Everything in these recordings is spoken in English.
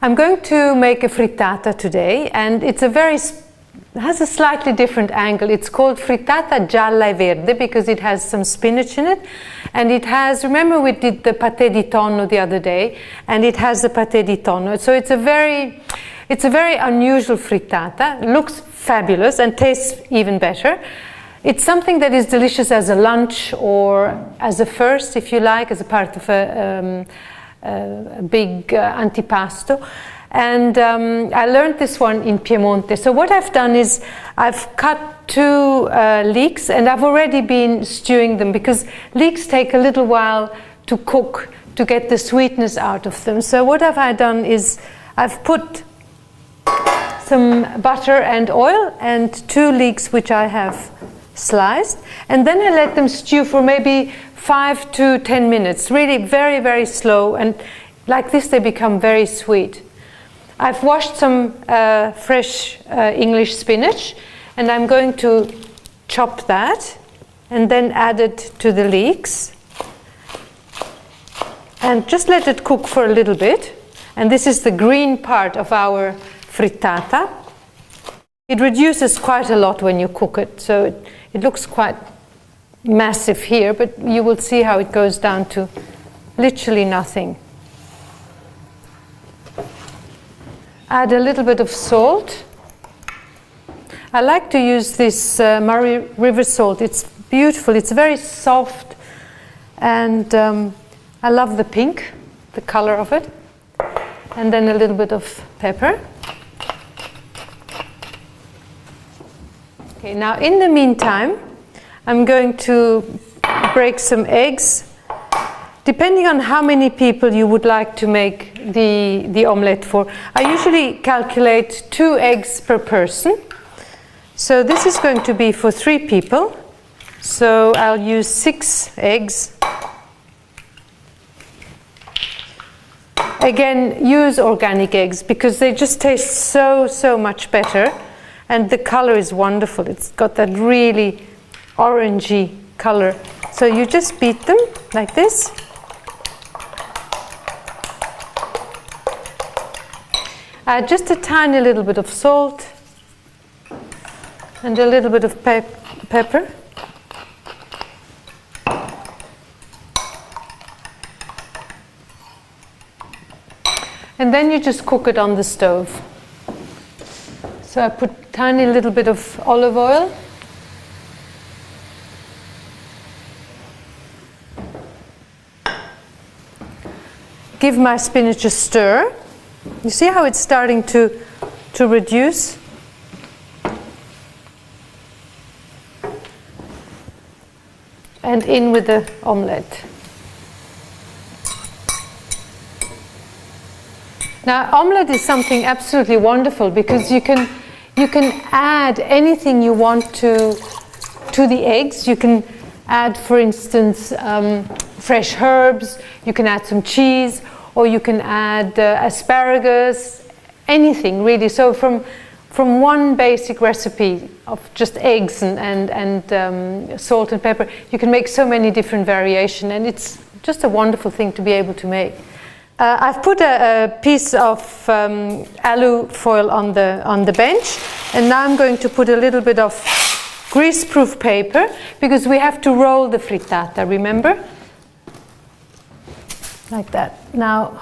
I'm going to make a frittata today, and it's has a slightly different angle. It's called Frittata Gailla e Verde because it has some spinach in it, and it has, remember we did the pâté di tonno the other day, and it has the pâté di tonno. So it's a very unusual frittata. It looks fabulous and tastes even better. It's something that is delicious as a lunch or as a first, if you like, as a part of a big antipasto. And I learned this one in Piemonte. So what I've done is I've cut 2 leeks, and I've already been stewing them because leeks take a little while to cook to get the sweetness out of them. So what have I done is I've put some butter and oil and 2 leeks which I have sliced, and then I let them stew for maybe 5 to 10 minutes, really very, very slow, and like this they become very sweet. I've washed some fresh English spinach, and I'm going to chop that and then add it to the leeks and just let it cook for a little bit. And this is the green part of our frittata. It reduces quite a lot when you cook it, so it looks quite massive here, but you will see how it goes down to literally nothing. Add a little bit of salt. I like to use this Murray River salt. It's beautiful. It's very soft, and I love the pink, the color of it. And then a little bit of pepper. Okay, now in the meantime, I'm going to break some eggs. Depending on how many people you would like to make the omelette for. I usually calculate 2 eggs per person. So this is going to be for 3 people. So I'll use 6 eggs. Again, use organic eggs because they just taste so much better. And the color is wonderful. It's got that really orangey color. So you just beat them like this. Add just a tiny little bit of salt and a little bit of pepper. And then you just cook it on the stove. So I put a tiny little bit of olive oil. Give my spinach a stir. You see how it's starting to reduce? And in with the omelette. Now, omelette is something absolutely wonderful because you can add anything you want to the eggs. You can add, for instance, fresh herbs. You can add some cheese, or you can add asparagus, anything really. So from one basic recipe of just eggs and salt and pepper, you can make so many different variations, and it's just a wonderful thing to be able to make. I've put a piece of alu foil on the bench, and now I'm going to put a little bit of greaseproof paper because we have to roll the frittata, remember? Like that. Now,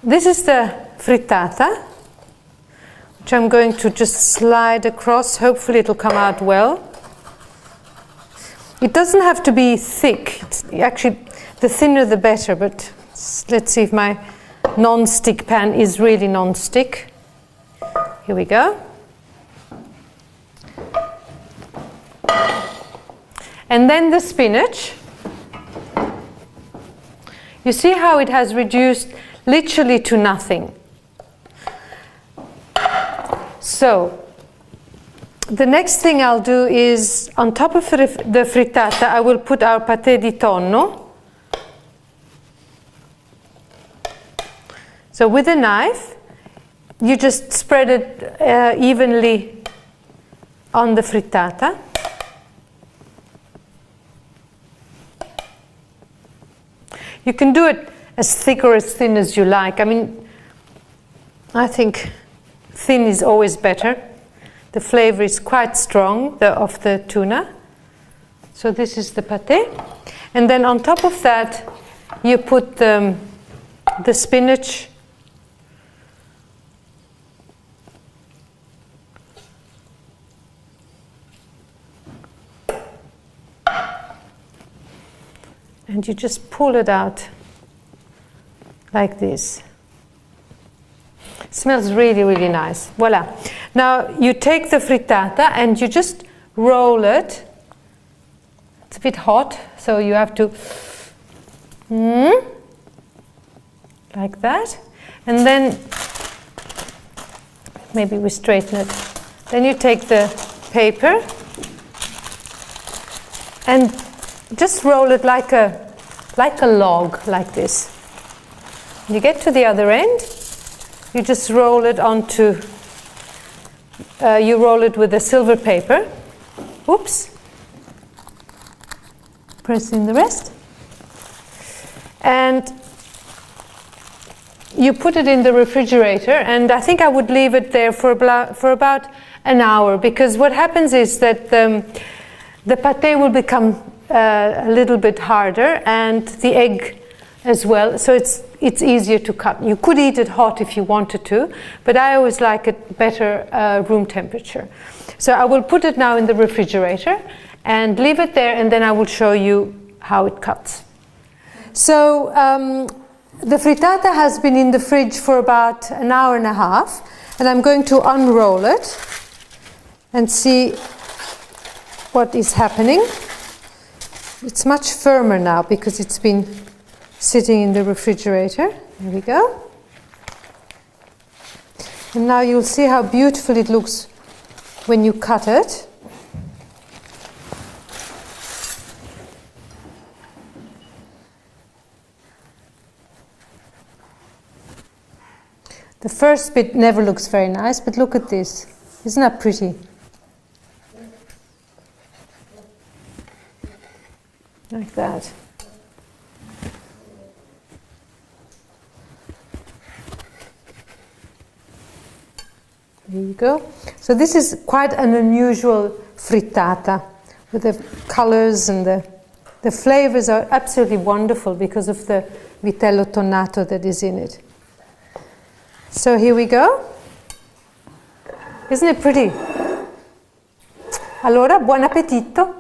this is the frittata, which I'm going to just slide across. Hopefully it'll come out well. It doesn't have to be thick. Actually, the thinner the better, but let's see if my non-stick pan is really non-stick. Here we go. And then the spinach. You see how it has reduced literally to nothing. So, the next thing I'll do is, on top of the frittata, I will put our pâté di tonno. So with a knife, you just spread it evenly on the frittata. You can do it as thick or as thin as you like. I mean, I think thin is always better. The flavor is quite strong of the tuna. So this is the pâté. And then on top of that, you put the spinach. And you just pull it out like this. It smells really, really nice. Voila. Now you take the frittata and you just roll it. It's a bit hot, so you have to like that. And then maybe we straighten it. Then you take the paper and just roll it like a log, like this. You get to the other end, you just roll it onto, you roll it with a silver paper. Oops. Press in the rest. And you put it in the refrigerator, and I think I would leave it there for about an hour, because what happens is that the pâté will become a little bit harder, and the egg as well, so it's easier to cut. You could eat it hot if you wanted to, but I always like it better room temperature. So I will put it now in the refrigerator and leave it there, and then I will show you how it cuts. So the frittata has been in the fridge for about an hour and a half, and I'm going to unroll it and see what is happening. It's much firmer now because it's been sitting in the refrigerator. There we go. And now you'll see how beautiful it looks when you cut it. The first bit never looks very nice, but look at this. Isn't that pretty? Like that. There you go. So this is quite an unusual frittata, with the colors and the flavors are absolutely wonderful because of the vitello tonnato that is in it. So here we go. Isn't it pretty? Allora, buon appetito!